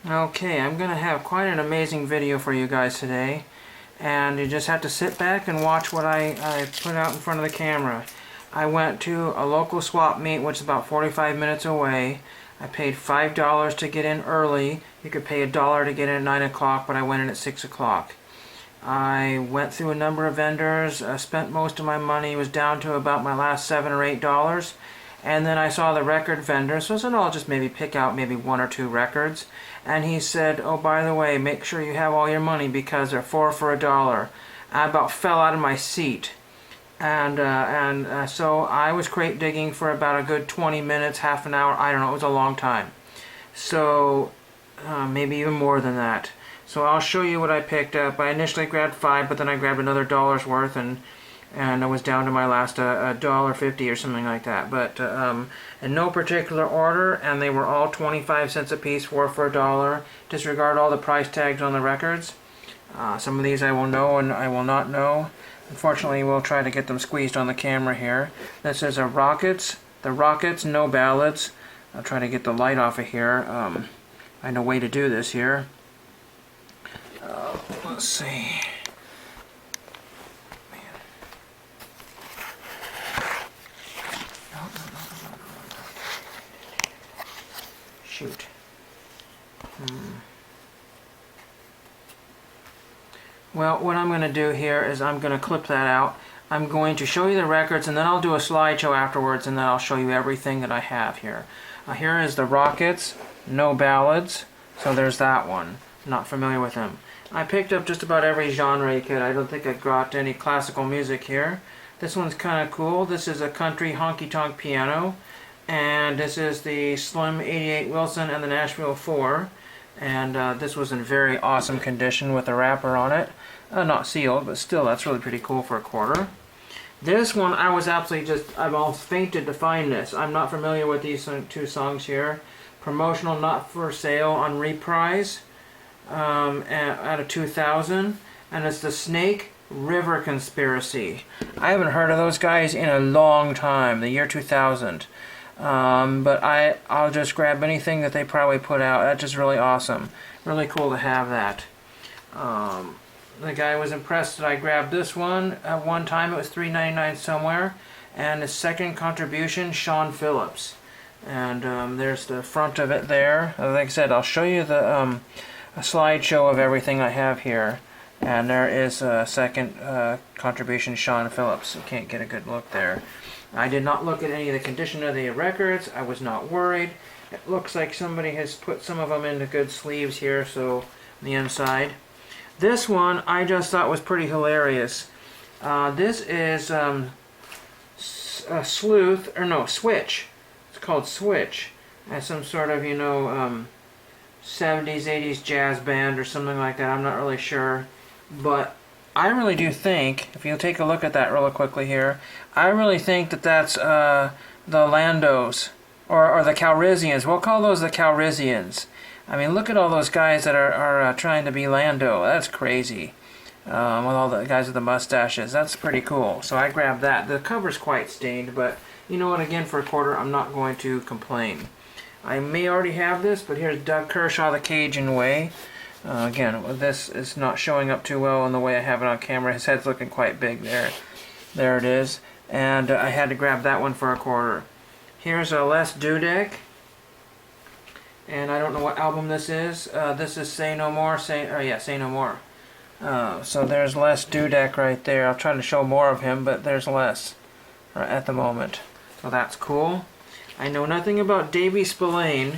Okay, I'm going to have quite an amazing video for you guys today, and you just have to sit back and watch what I put out in front of the camera. I went to a local swap meet, which is about 45 minutes away. I paid $5 to get in early. You could pay $1 to get in at 9 o'clock, but I went in at 6 o'clock. I went through a number of vendors, spent most of my money, was down to about my last $7 or $8. And then I saw the record vendor, so I said, I'll just maybe pick out maybe 1 or 2 records. And he said, oh, by the way, make sure you have all your money because they're 4 for $1. I about fell out of my seat. And so I was crate digging for about a good 20 minutes, half an hour, I don't know, it was a long time. So maybe even more than that. So I'll show you what I picked up. I initially grabbed 5, but then I grabbed another $1's worth, and I was down to my last $1.50 or something like that. But in no particular order, and they were all 25 cents a piece, 4 for $1. Disregard all the price tags on the records. Some of these I will know and I will not know. Unfortunately, we'll try to get them squeezed on the camera here. This is a Rockets. The Rockets, No Ballads. I'll try to get the light off of here. I know a way to do this here. Let's see. Shoot. Well, what I'm going to do here is I'm going to clip that out. I'm going to show you the records, and then I'll do a slideshow afterwards, and then I'll show you everything that I have here. Here is the Rockets, No Ballads. So there's that one. Not familiar with them. I picked up just about every genre you could. I don't think I got any classical music here. This one's kind of cool. This is a country honky-tonk piano. And this is the Slim 88 Wilson and the Nashville 4. And this was in very awesome condition with a wrapper on it. Not sealed, but still, that's really pretty cool for a quarter. This one, I was absolutely I've almost fainted to find this. I'm not familiar with these 2 songs here. Promotional Not For Sale on Reprise out of 2000. And it's the Snake River Conspiracy. I haven't heard of those guys in a long time, the year 2000. But I'll just grab anything that they probably put out. That's just really awesome. Really cool to have that. The guy was impressed that I grabbed this one. At one time it was $3.99 somewhere. And his second contribution, Sean Phillips. And there's the front of it there. Like I said, I'll show you the a slideshow of everything I have here. And there is a second contribution, Sean Phillips. You can't get a good look there. I did not look at any of the condition of the records. I was not worried. It looks like somebody has put some of them into good sleeves here, so on the inside. This one I just thought was pretty hilarious. This is a Switch. It's called Switch. As some sort of, 70s, 80s jazz band or something like that. I'm not really sure. But I really do think, if you'll take a look at that really quickly here, I really think that that's the Landos, or the Calrissians. We'll call those the Calrissians. I mean, look at all those guys that are trying to be Lando. That's crazy. With all the guys with the mustaches. That's pretty cool. So I grabbed that. The cover's quite stained, but you know what, again, for a quarter, I'm not going to complain. I may already have this, but here's Doug Kershaw, The Cajun Way. Again, this is not showing up too well in the way I have it on camera. His head's looking quite big there. There it is. And I had to grab that one for a quarter. Here's a Les Dudek. And I don't know what album this is. This is Say No More. Say No More. So there's Les Dudek right there. I'll try to show more of him, but there's Les at the moment. So that's cool. I know nothing about Davy Spillane.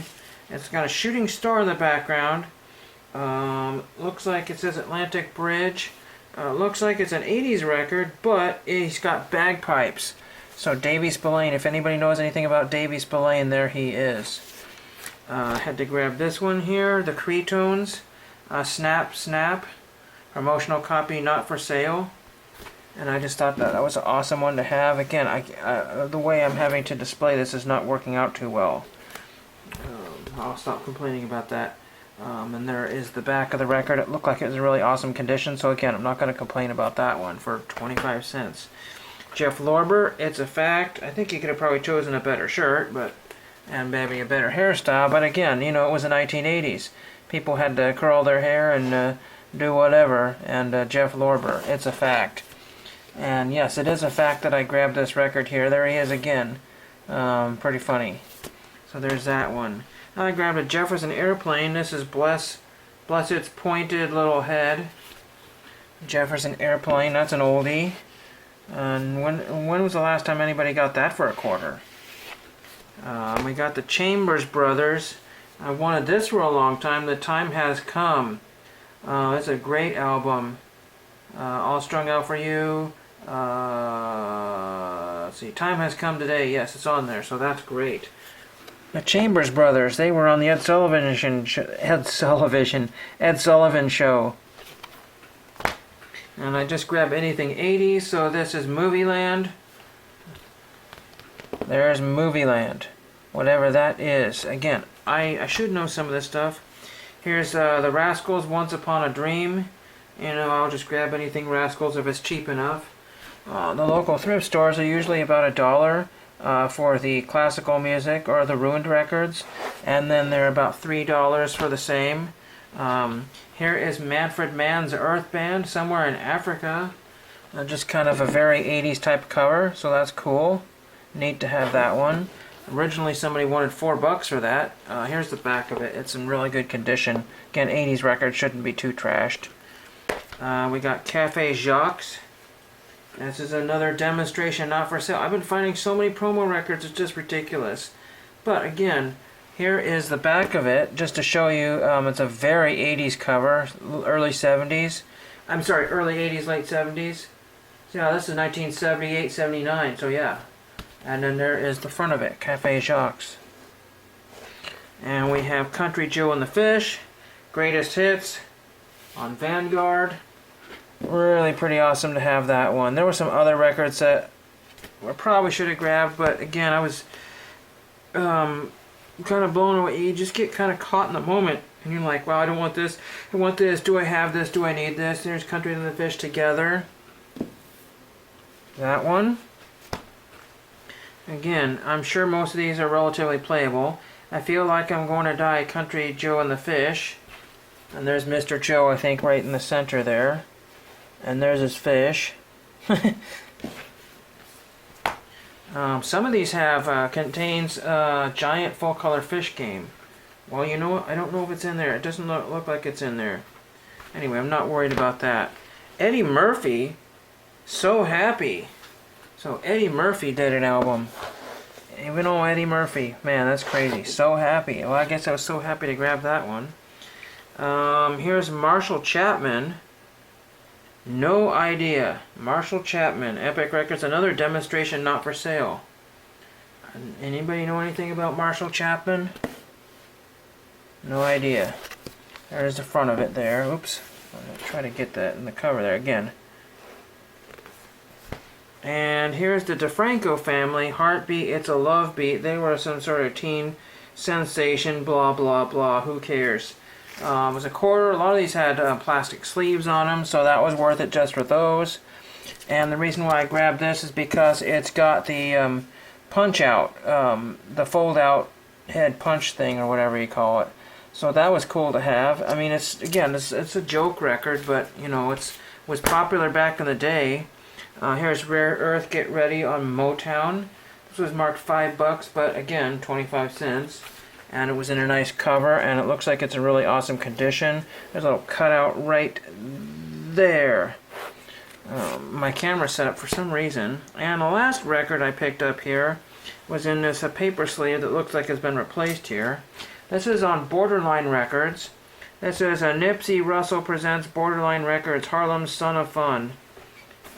It's got a shooting star in the background. Looks like it says Atlantic Bridge. Looks like it's an 80s record, but he's got bagpipes. So Davy Spillane, if anybody knows anything about Davy Spillane, there he is. Had to grab this one here, the Creetones, Snap Snap, promotional copy not for sale. And I just thought that was an awesome one to have. Again, the way I'm having to display this is not working out too well. I'll stop complaining about that. And there is the back of the record. It looked like it was in really awesome condition, so again, I'm not going to complain about that one for 25 cents. Jeff Lorber, It's a Fact. I think he could have probably chosen a better shirt, and maybe a better hairstyle, but again, it was the 1980s. people had to curl their hair and do whatever, and Jeff Lorber. It's a fact. And yes, it is a fact that I grabbed this record here. There he is again. Pretty funny. So there's that one. Now I grabbed a Jefferson Airplane. This is Bless Its Pointed Little Head. Jefferson Airplane, that's an oldie. And when was the last time anybody got that for a quarter? We got the Chambers Brothers. I wanted this for a long time. The Time Has Come. It's a great album. All Strung Out for You. Let's see, Time Has Come Today. Yes, it's on there, so that's great. The Chambers Brothers, they were on the Ed Sullivan Show. And I just grabbed anything 80s, so this is Movieland. There's Movieland. Whatever that is. Again, I should know some of this stuff. Here's the Rascals, Once Upon a Dream. You know, I'll just grab anything Rascals if it's cheap enough. The local thrift stores are usually about $1 for the classical music or the ruined records, and then they're about $3 for the same. Here is Manfred Mann's Earth Band, Somewhere in Africa. Just kind of a very 80s type cover, so that's cool. Neat to have that one. Originally somebody wanted $4 for that. Here's the back of it. It's in really good condition. Again, 80s record shouldn't be too trashed. We got Cafe Jacques. This is another demonstration, not for sale. I've been finding so many promo records, it's just ridiculous. But again, here is the back of it, just to show you. It's a very 80s cover, early 70s. I'm sorry, early 80s, late 70s. So yeah, this is 1978, 79, so yeah. And then there is the front of it, Cafe Jacques. And we have Country Joe and the Fish, Greatest Hits on Vanguard. Really pretty awesome to have that one. There were some other records that I probably should have grabbed, but again, I was kind of blown away. You just get kind of caught in the moment, and you're like, wow, I don't want this. I want this. Do I have this? Do I need this? There's Country and the Fish together. That one. Again, I'm sure most of these are relatively playable. I Feel Like I'm Going to Die, Country Joe and the Fish. And there's Mr. Joe, I think, right in the center there. And there's his fish. Some of these have contains giant full color fish game. Well, you know what? I don't know if it's in there. It doesn't look like it's in there. Anyway, I'm not worried about that. Eddie Murphy, So Happy. So Eddie Murphy did an album. Even old Eddie Murphy. Man, that's crazy. So Happy. Well, I guess I was so happy to grab that one. Here's Marshall Chapman. No Idea. Marshall Chapman, Epic Records, another demonstration not for sale. Anybody know anything about Marshall Chapman? No idea. There's the front of it there. Oops. I'm going to try to get that in the cover there again. And here's the DeFranco family, Heartbeat, It's a Love Beat. They were some sort of teen sensation, blah, blah, blah. Who cares? It was a quarter. A lot of these had plastic sleeves on them, so that was worth it just for those. And the reason why I grabbed this is because it's got the punch out, the fold out head punch thing or whatever you call it. So that was cool to have. I mean, it's a joke record, but you know, it was popular back in the day. Here's Rare Earth, Get Ready on Motown. This was marked $5, but again, 25 cents. And it was in a nice cover, and it looks like it's in really awesome condition. There's a little cutout right there. My camera set up for some reason. And the last record I picked up here was in this paper sleeve that looks like it's been replaced here. This is on Borderline Records. This is Nipsey Russell presents Borderline Records, Harlem's Son of Fun.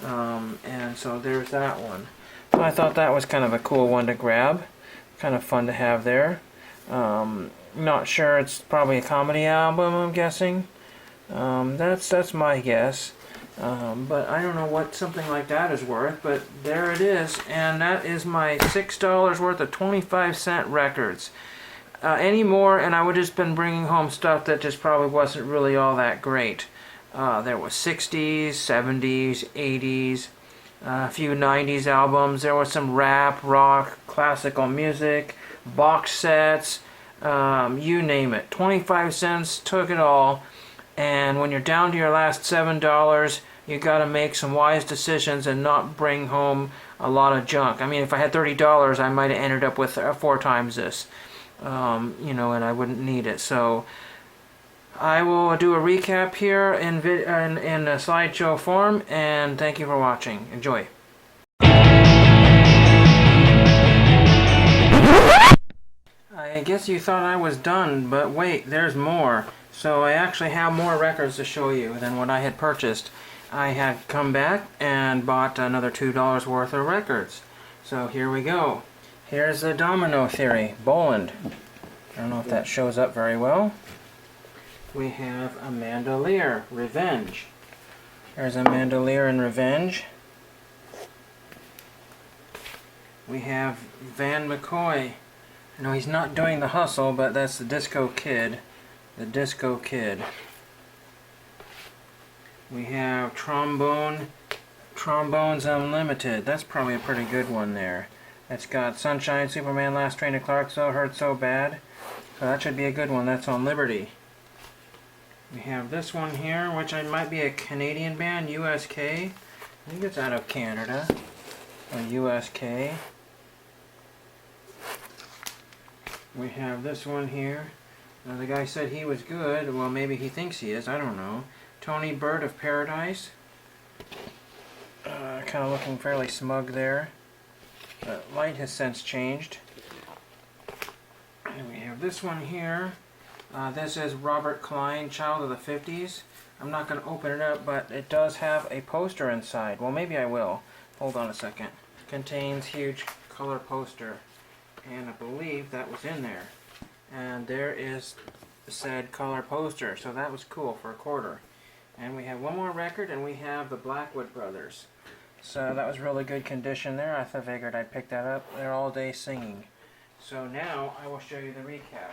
And so there's that one. So I thought that was kind of a cool one to grab. Kind of fun to have there. Not sure, it's probably a comedy album, I'm guessing. That's my guess. But I don't know what something like that is worth, but there it is. And that is my $6 worth of 25-cent records. Any more, and I would have just been bringing home stuff that just probably wasn't really all that great. There was 60s, 70s, 80s, a few 90s albums. There was some rap, rock, classical music, box sets, you name it. 25 cents, took it all. And when you're down to your last $7, you got to make some wise decisions and not bring home a lot of junk. I mean, if I had $30, I might have ended up with 4 times this, you know, and I wouldn't need it. So I will do a recap here in a slideshow form, and thank you for watching. Enjoy. I guess you thought I was done, but wait, there's more. So I actually have more records to show you than what I had purchased. I had come back and bought another $2 worth of records. So here we go. Here's the Domino Theory, Boland. I don't know if that shows up very well. We have Amanda Lear, Revenge. There's Amanda Lear in Revenge. We have Van McCoy. No, he's not doing The Hustle, but that's the Disco Kid. The Disco Kid. We have Trombones Unlimited. That's probably a pretty good one there. It's got Sunshine, Superman, Last Train to Clarksville, Hurt So Bad. So that should be a good one. That's on Liberty. We have this one here, which might be a Canadian band, USK. I think it's out of Canada. USK. We have this one here. Now the guy said he was good. Well, maybe he thinks he is. I don't know. Tony Bird of Paradise. Kind of looking fairly smug there. The light has since changed. And we have this one here. This is Robert Klein, Child of the 50s. I'm not going to open it up, but it does have a poster inside. Well, maybe I will. Hold on a second. Contains huge color poster. And I believe that was in there. And there is said color poster. So that was cool for $1. And we have one more record, and we have the Blackwood Brothers. So that was really good condition there. I figured I'd pick that up. They're all day singing. So now I will show you the recap.